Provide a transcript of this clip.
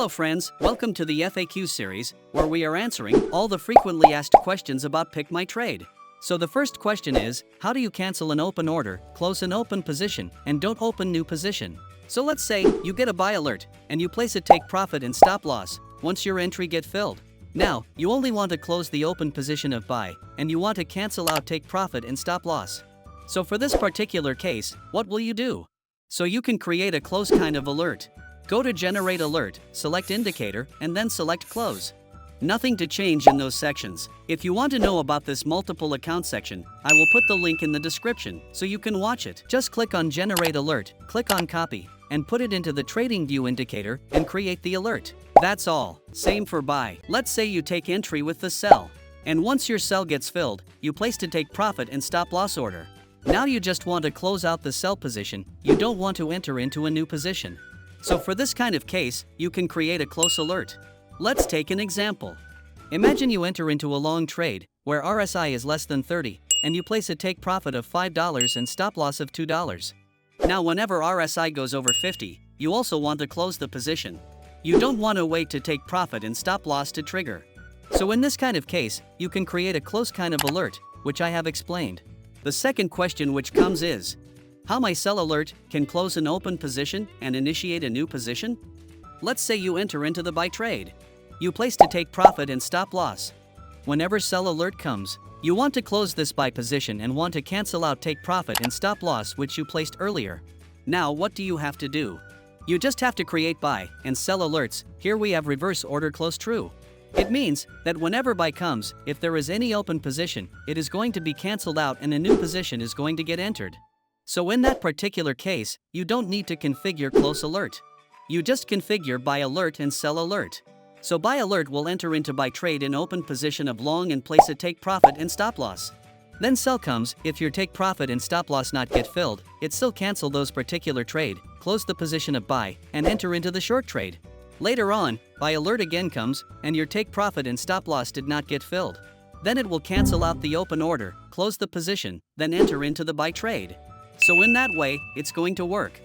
Hello friends, welcome to the FAQ series, where we are answering all the frequently asked questions about PickMyTrade. So the first question is, how do you cancel an open order, close an open position, and don't open new position? So let's say you get a buy alert, and you place a take profit and stop loss once your entry get filled. Now, you only want to close the open position of buy, and you want to cancel out take profit and stop loss. So for this particular case, what will you do? So you can create a close kind of alert. Go to Generate Alert, select Indicator, and then select Close. Nothing to change in those sections. If you want to know about this multiple account section, I will put the link in the description so you can watch it. Just click on Generate Alert, click on Copy, and put it into the TradingView indicator and create the alert. That's all. Same for buy. Let's say you take entry with the sell. And once your sell gets filled, you place to take profit and stop loss order. Now you just want to close out the sell position, you don't want to enter into a new position. So for this kind of case, you can create a close alert. Let's take an example. Imagine you enter into a long trade, where RSI is less than 30, and you place a take profit of $5 and stop loss of $2. Now whenever RSI goes over 50, you also want to close the position. You don't want to wait to take profit and stop loss to trigger. So in this kind of case, you can create a close kind of alert, which I have explained. The second question which comes is, how my sell alert can close an open position and initiate a new position? Let's say you enter into the buy trade. You place to take profit and stop loss. Whenever sell alert comes, you want to close this buy position and want to cancel out take profit and stop loss which you placed earlier. Now what do you have to do? You just have to create buy and sell alerts. Here we have reverse order close true. It means that whenever buy comes, if there is any open position, it is going to be cancelled out and a new position is going to get entered. So in that particular case, you don't need to configure close alert. You just configure buy alert and sell alert. So buy alert will enter into buy trade in open position of long and place a take profit and stop loss. Then sell comes, if your take profit and stop loss not get filled, it still cancel those particular trade, close the position of buy, and enter into the short trade. Later on, buy alert again comes, and your take profit and stop loss did not get filled. Then it will cancel out the open order, close the position, then enter into the buy trade. So in that way, it's going to work.